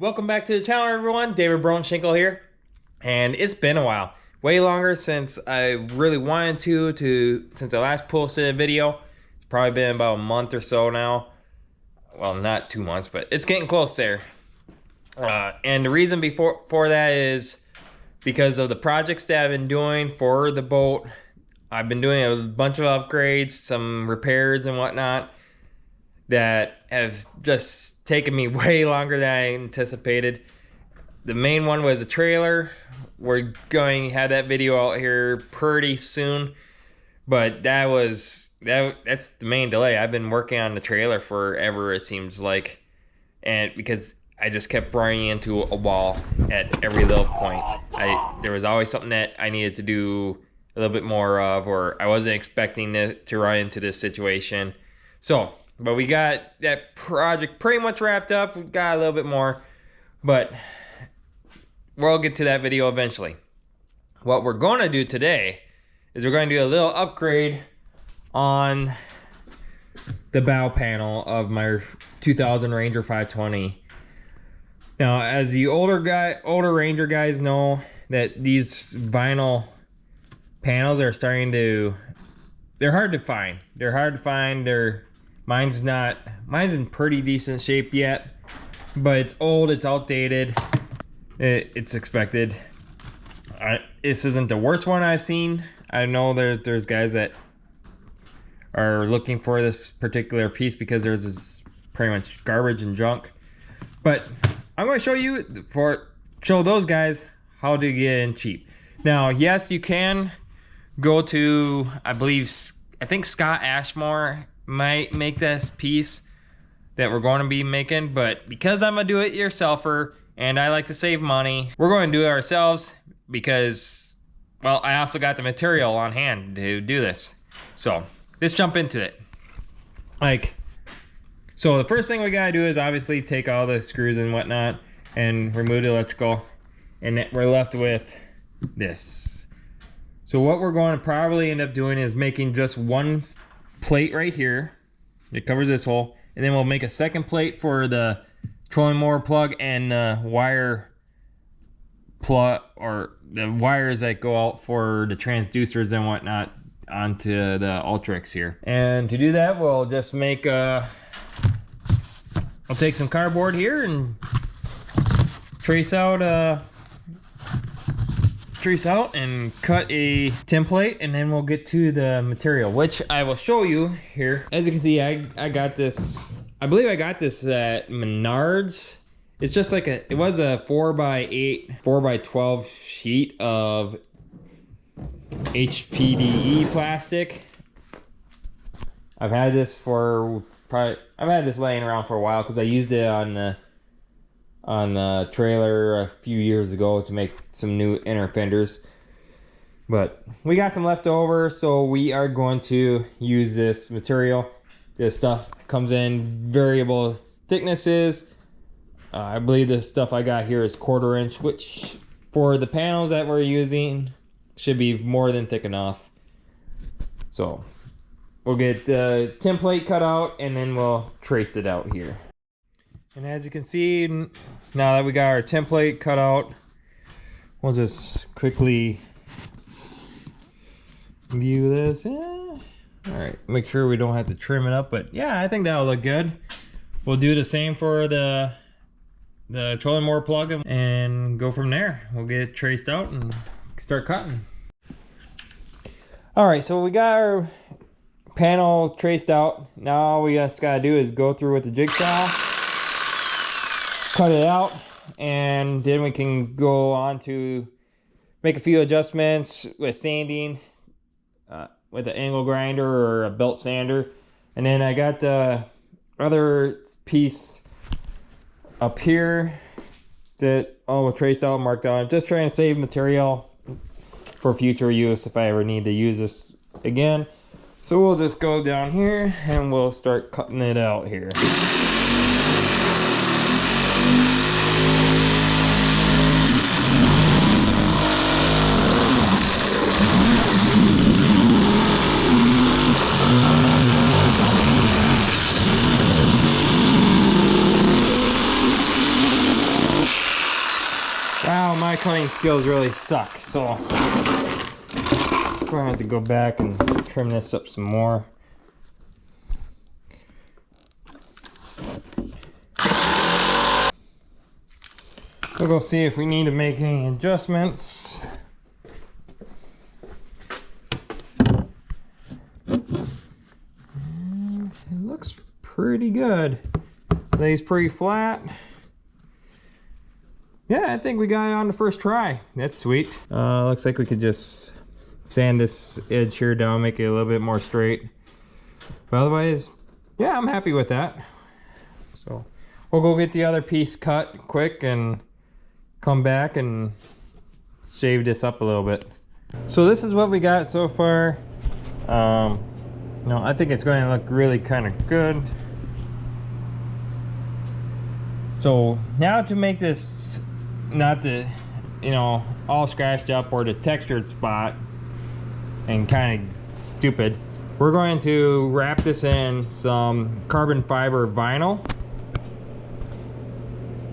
Welcome back to the channel, everyone. David Bronshinkle here, and it's been a while, way longer since I really wanted since I last posted a video. It's probably been about a month or so now. Well, not 2 months, but it's getting close there. And the reason for that is because of the projects that I've been doing for the boat. I've been doing a bunch of upgrades, some repairs and whatnot that have just taken me way longer than I anticipated. The main one was a trailer. We're going to have that video out here pretty soon, but that's the main delay. I've been working on the trailer forever, it seems like, and because I just kept running into a wall at every little point. There was always something that I needed to do a little bit more of, or I wasn't expecting to run into this situation. But we got that project pretty much wrapped up. We got a little bit more, but we'll get to that video eventually. What we're going to do today is we're going to do a little upgrade on the bow panel of my 2000 Ranger 520. Now, as the older Ranger guys know, that these vinyl panels are they're hard to find. Mine's in pretty decent shape yet, but it's old, it's outdated. It's expected. This isn't the worst one I've seen. I know there's guys that are looking for this particular piece because there's this pretty much garbage and junk. But I'm going to show those guys how to get in cheap. Now, yes, you can go to, I think Scott Ashmore might make this piece that we're going to be making, but because I'm a do-it-yourselfer and I like to save money, we're going to do it ourselves because, well, I also got the material on hand to do this. So let's jump into it. So the first thing we gotta do is obviously take all the screws and whatnot and remove the electrical, and then we're left with this. So what we're going to probably end up doing is making just one plate right here that covers this hole, and then we'll make a second plate for the trolling motor plug and wire plug, or the wires that go out for the transducers and whatnot onto the Ultrix here. And to do that, we'll just make I'll take some cardboard here and trace out and cut a template, and then we'll get to the material, which I will show you here. As you can see, I got this, I believe I got this at Menards. It's just like it was a 4x8, 4x12 sheet of HPDE plastic. I've had this laying around for a while because I used it on the trailer a few years ago to make some new inner fenders. But we got some left over, so we are going to use this material. This stuff comes in variable thicknesses. I believe the stuff I got here is 1/4 inch, which for the panels that we're using should be more than thick enough. So we'll get the template cut out and then we'll trace it out here. And as you can see, now that we got our template cut out, we'll just quickly view this. All right, make sure we don't have to trim it up, but yeah, I think that'll look good. We'll do the same for the trolling motor plug and go from there. We'll get it traced out and start cutting. All right, so we got our panel traced out. Now all we just gotta do is go through with the jigsaw, cut it out, and then we can go on to make a few adjustments with sanding with an angle grinder or a belt sander. And then I got the other piece up here that all traced out, marked out. I'm just trying to save material for future use if I ever need to use this again. So we'll just go down here and we'll start cutting it out here. my cutting skills really suck, so I'm gonna have to go back and trim this up some more. We'll go see if we need to make any adjustments. It looks pretty good. Lays pretty flat. Yeah, I think we got it on the first try. That's sweet. Looks like we could just sand this edge here down, make it a little bit more straight. But otherwise, yeah, I'm happy with that. So we'll go get the other piece cut quick and come back and shave this up a little bit. So this is what we got so far. I think it's going to look really kind of good. So now to make this not the, all scratched up or the textured spot and kind of stupid, we're going to wrap this in some carbon fiber vinyl.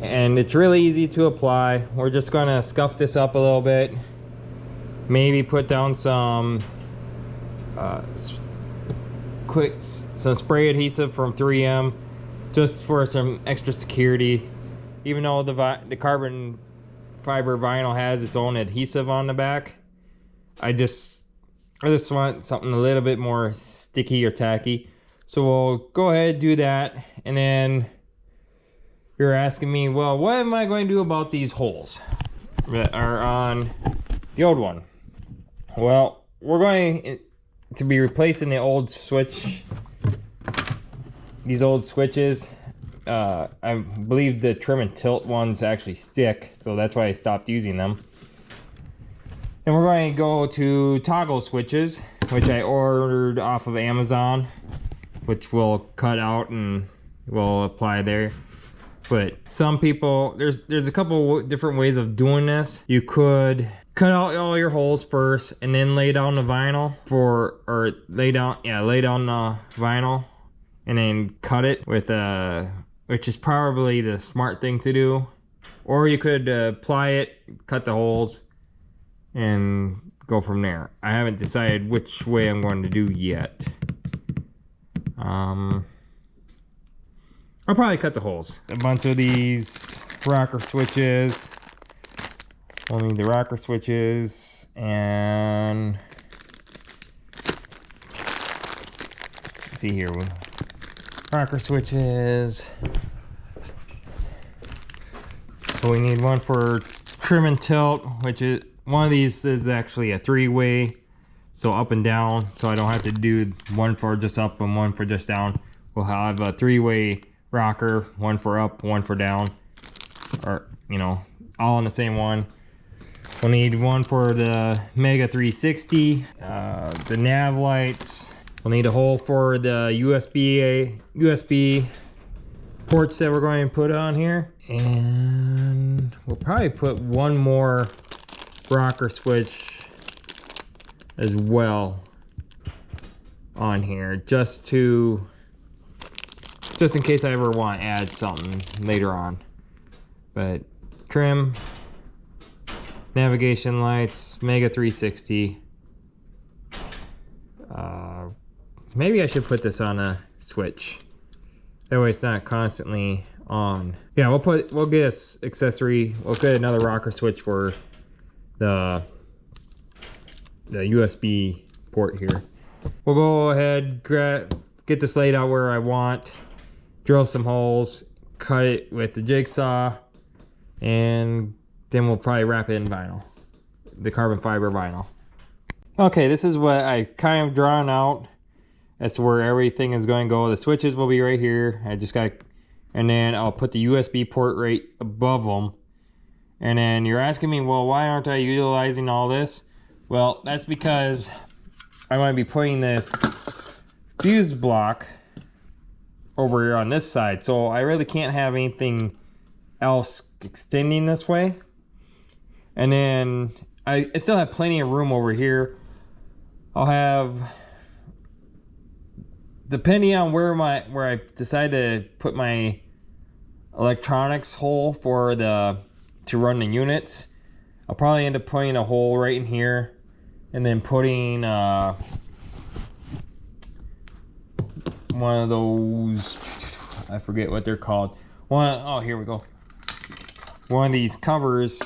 And it's really easy to apply. We're just gonna scuff this up a little bit. Maybe put down some spray adhesive from 3M just for some extra security. Even though the carbon fiber vinyl has its own adhesive on the back, I just want something a little bit more sticky or tacky. So we'll go ahead and do that. And then you're asking me, well, what am I going to do about these holes that are on the old one? Well, we're going to be replacing the old switch, these old switches. I believe the trim and tilt ones actually stick, so that's why I stopped using them. And we're going to go to toggle switches, which I ordered off of Amazon, which we'll cut out and we'll apply there. But some people, there's a couple different ways of doing this. You could cut out all your holes first and then lay down the vinyl lay down the vinyl and then cut it with which is probably the smart thing to do. Or you could apply it, cut the holes, and go from there. I haven't decided which way I'm going to do yet. I'll probably cut the holes. A bunch of these rocker switches. We'll need the rocker switches and let's see here. Rocker switches. So we need one for trim and tilt, which is one of these is actually a 3-way, so up and down. So I don't have to do one for just up and one for just down. We'll have a 3-way rocker, one for up, one for down, or all in the same one. We'll need one for the Mega 360, the nav lights. We'll need a hole for the USB ports that we're going to put on here, and we'll probably put one more rocker switch as well on here, just in case I ever want to add something later on. But trim, navigation lights, Mega 360. Maybe I should put this on a switch. That way it's not constantly on. Yeah, we'll get this accessory. We'll get another rocker switch for the USB port here. We'll go ahead, get this laid out where I want, drill some holes, cut it with the jigsaw, and then we'll probably wrap it in vinyl, the carbon fiber vinyl. Okay, this is what I kind of drawn out as to where everything is going to go. The switches will be right here. And then I'll put the USB port right above them. And then you're asking me, well, why aren't I utilizing all this? Well, that's because I might be putting this fuse block over here on this side. So I really can't have anything else extending this way. And then I still have plenty of room over here. I'll have, depending on where I decide to put my electronics hole for to run the units, I'll probably end up putting a hole right in here, and then putting one of those, I forget what they're called. Oh, here we go. One of these covers,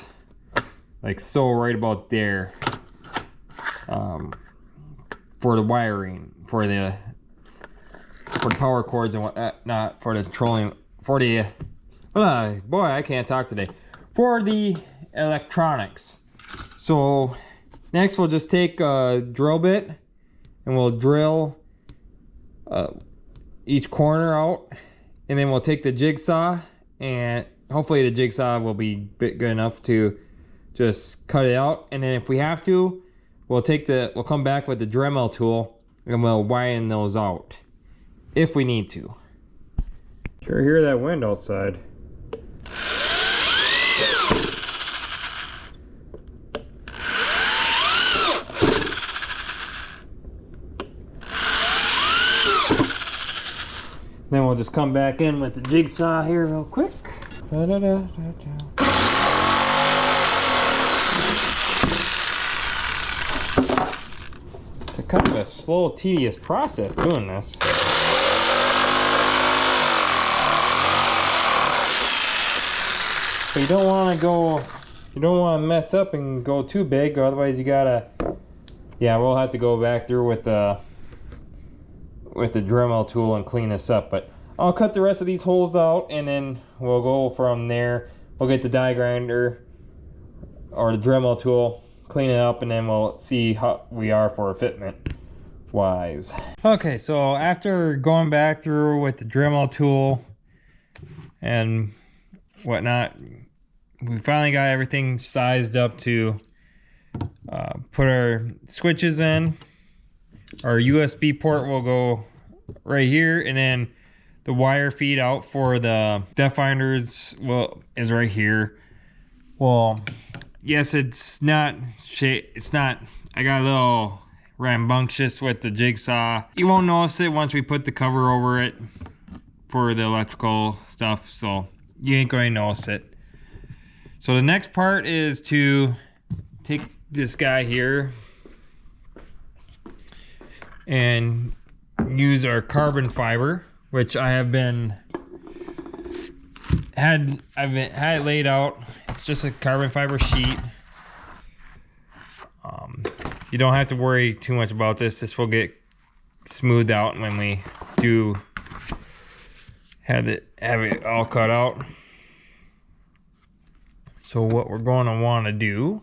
like so, right about there, for the wiring, for the power cords and what, not for the trolling, for the, boy, I can't talk today, for the electronics. So next we'll just take a drill bit and we'll drill each corner out, and then we'll take the jigsaw, and hopefully the jigsaw will be good enough to just cut it out. And then if we have to, we'll come back with the Dremel tool and we'll widen those out if we need to. Sure hear that wind outside. Then we'll just come back in with the jigsaw here real quick. It's kind of a slow, tedious process doing this. But you don't want to mess up and go too big, or otherwise you gotta, yeah, we'll have to go back through with the Dremel tool and clean this up. But I'll cut the rest of these holes out, and then we'll go from there. We'll get the die grinder or the Dremel tool, clean it up, and then we'll see how we are for fitment wise. Okay, so after going back through with the Dremel tool and whatnot, we finally got everything sized up to put our switches in. Our USB port will go right here, and then the wire feed out for the depth finders is right here. Well, yes, it's not, I got a little rambunctious with the jigsaw. You won't notice it once we put the cover over it for the electrical stuff, so you ain't going to notice it. So the next part is to take this guy here and use our carbon fiber, which I've had it laid out. It's just a carbon fiber sheet. You don't have to worry too much about this. This will get smoothed out when we do have it all cut out. So what we're going to want to do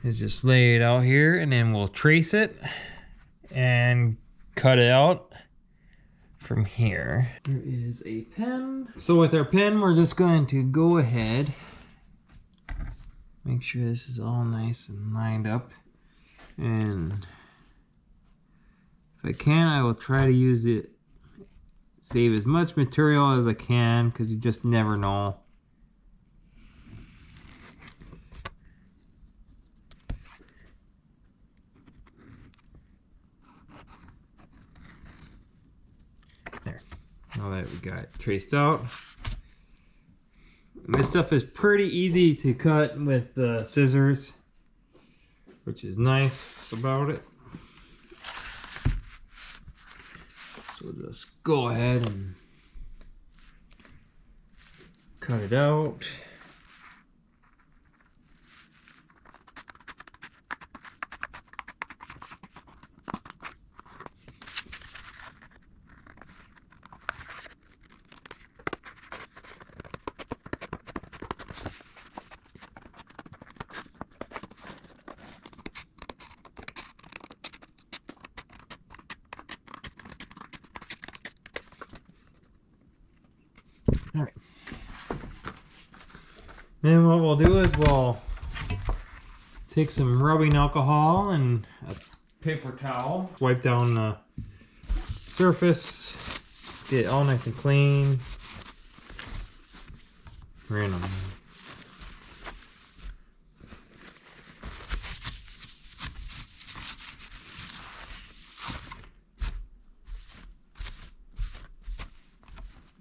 is just lay it out here, and then we'll trace it and cut it out from here. There is a pen. So with our pen, we're just going to go ahead, make sure this is all nice and lined up, and if I can, I will try to use it, save as much material as I can, because you just never know. There. Now that we got it traced out. And this stuff is pretty easy to cut with the scissors, which is nice about it. So we'll just go ahead and cut it out. All right. Then what we'll do is we'll take some rubbing alcohol and a paper towel, wipe down the surface, get it all nice and clean. Random.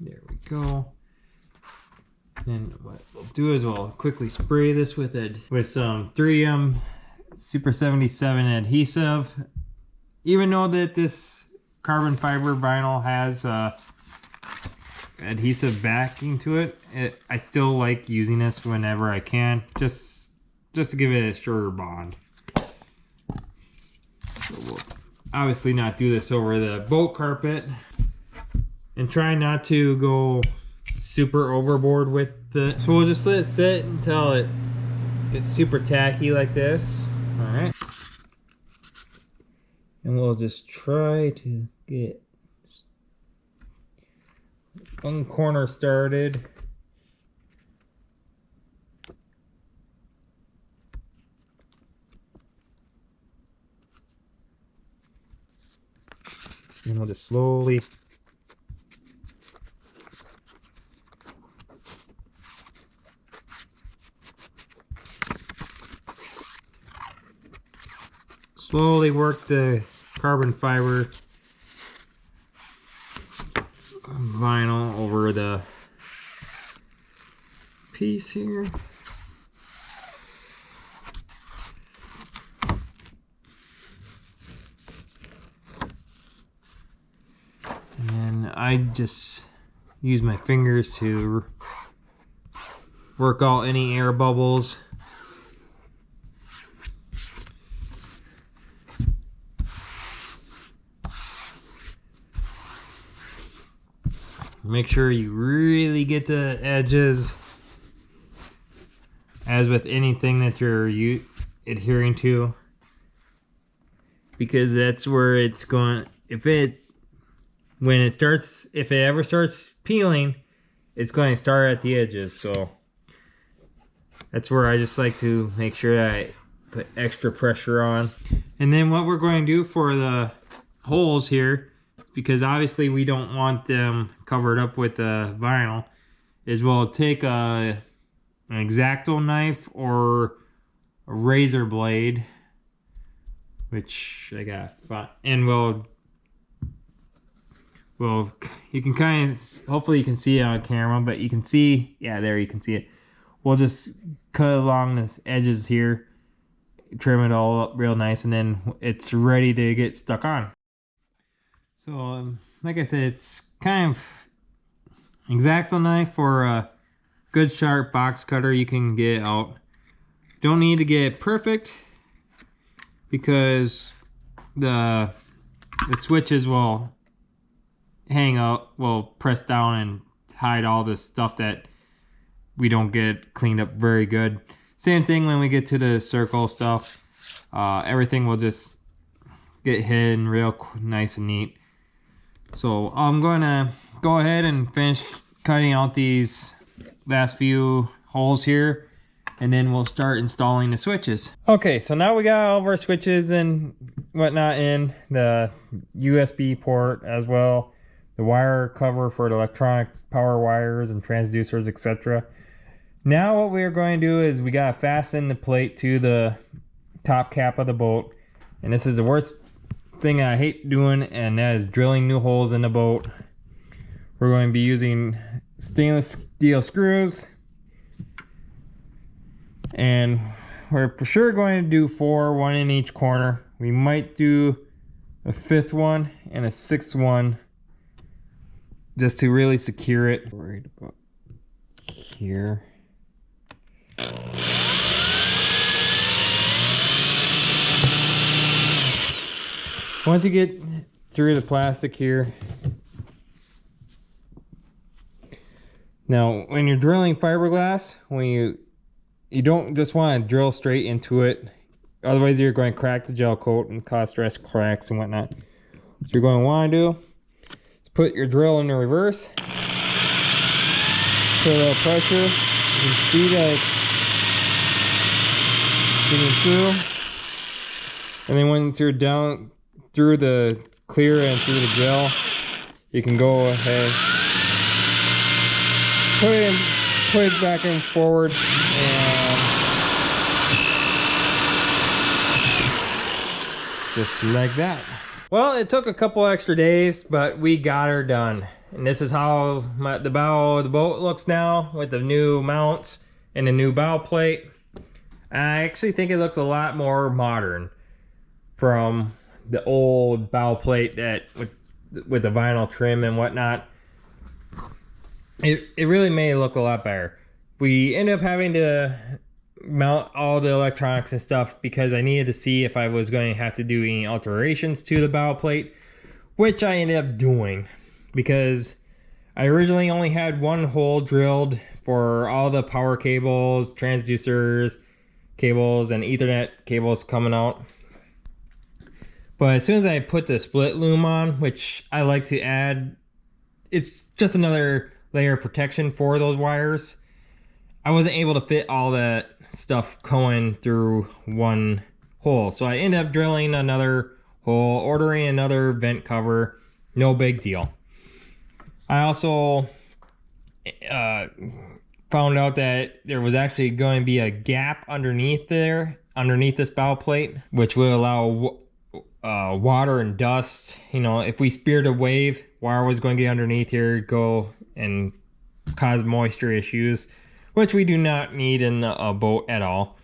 There we go. And what we'll do is we'll quickly spray this with some 3M Super 77 adhesive. Even though that this carbon fiber vinyl has adhesive backing to it, I still like using this whenever I can, just to give it a surer bond. So we'll obviously not do this over the boat carpet, and try not to go super overboard with the. So we'll just let it sit until it gets super tacky like this. All right, and we'll just try to get one corner started. And we'll just slowly work the carbon fiber vinyl over the piece here. And I just use my fingers to work out any air bubbles. Make sure you really get the edges, as with anything that you're adhering to, because that's where it's going. If it ever starts peeling, it's going to start at the edges. So that's where I just like to make sure that I put extra pressure on. And then what we're going to do for the holes here, because obviously we don't want them covered up with the vinyl, is we'll take an X-Acto knife or a razor blade, which I got, and we'll you can kind of, hopefully you can see it on camera, but you can see, yeah, there you can see it. We'll just cut along the edges here, trim it all up real nice, and then it's ready to get stuck on. So like I said, it's kind of X-Acto knife or a good sharp box cutter you can get out. Don't need to get it perfect, because the switches will hang out, will press down and hide all the stuff that we don't get cleaned up very good. Same thing when we get to the circle stuff. Everything will just get hidden real nice and neat. So I'm going to go ahead and finish cutting out these last few holes here, and then we'll start installing the switches. Okay, so now we got all of our switches and whatnot in, the USB port as well, the wire cover for the electronic power wires and transducers, etc. Now what we're going to do is we got to fasten the plate to the top cap of the boat, and this is the worst thing I hate doing, and that is drilling new holes in the boat. We're going to be using stainless steel screws, and we're for sure going to do 4, 1 in each corner. We might do a 5th one and a 6th one just to really secure it. Worried about here. Once you get through the plastic here, now when you're drilling fiberglass, when you don't just want to drill straight into it, otherwise you're going to crack the gel coat and cause stress cracks and whatnot. What you're going to want to do is put your drill in the reverse, put a little pressure, you can see that it's getting through, and then once you're down through the clear and through the gel, you can go ahead, put it back and forward, and just like that. Well, it took a couple extra days, but we got her done. And this is how the bow of the boat looks now with the new mounts and the new bow plate. I actually think it looks a lot more modern from the old bow plate that with the vinyl trim and whatnot. It really made it look a lot better. We ended up having to mount all the electronics and stuff because I needed to see if I was going to have to do any alterations to the bow plate, which I ended up doing because I originally only had one hole drilled for all the power cables, transducers, cables, and Ethernet cables coming out. But as soon as I put the split loom on, which I like to add, it's just another layer of protection for those wires. I wasn't able to fit all that stuff going through one hole. So I ended up drilling another hole, ordering another vent cover. No big deal. I also found out that there was actually going to be a gap underneath this bow plate, which would allow water and dust. You know, if we speared a wave, wire was going to get underneath here, go and cause moisture issues, which we do not need in a boat at all.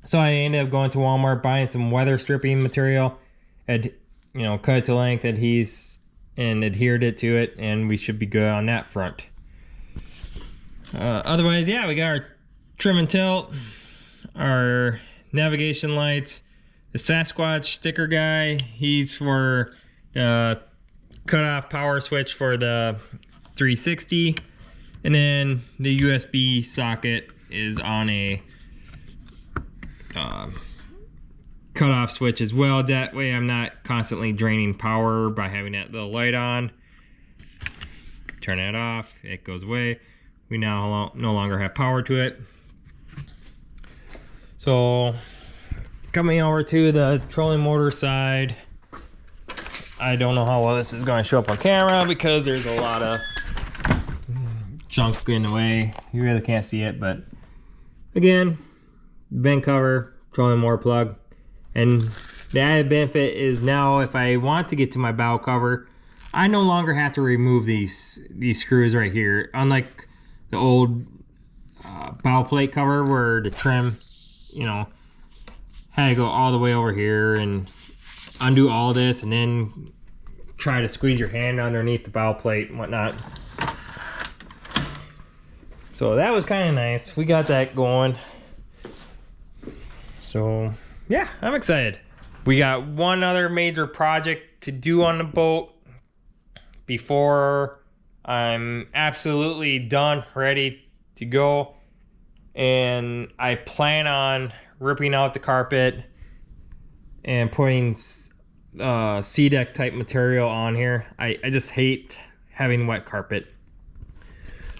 So I ended up going to Walmart, buying some weather stripping material, and cut it to length, adhered it to it, and we should be good on that front. Otherwise, yeah, we got our trim and tilt, our navigation lights, the Sasquatch sticker guy. He's for the cutoff power switch for the 360, and then the USB socket is on a cutoff switch as well. That way I'm not constantly draining power by having that little light on. Turn that off, it goes away. We now no longer have power to it. So coming over to the trolling motor side, I don't know how well this is going to show up on camera because there's a lot of junk in the way. You really can't see it, but again, vent cover, trolling motor plug. And the added benefit is now if I want to get to my bow cover, I no longer have to remove these screws right here. Unlike the old bow plate cover where the trim, had to go all the way over here and undo all this and then try to squeeze your hand underneath the bow plate and whatnot. So that was kind of nice. We got that going. So yeah, I'm excited. We got one other major project to do on the boat before I'm absolutely done, ready to go. And I plan on ripping out the carpet and putting C-deck type material on here. I just hate having wet carpet.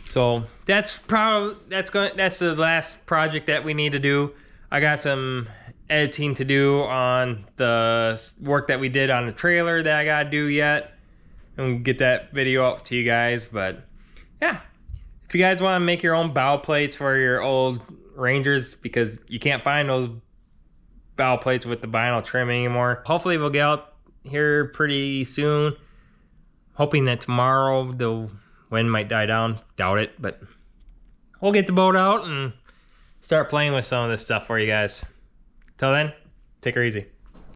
So that's the last project that we need to do. I got some editing to do on the work that we did on the trailer that I gotta do yet, and we'll get that video up to you guys. But yeah, if you guys want to make your own bow plates for your old Rangers, because you can't find those bow plates with the vinyl trim anymore, hopefully we'll get out here pretty soon. Hoping that tomorrow the wind might die down. Doubt it, but we'll get the boat out and start playing with some of this stuff for you guys. Till then, take her easy.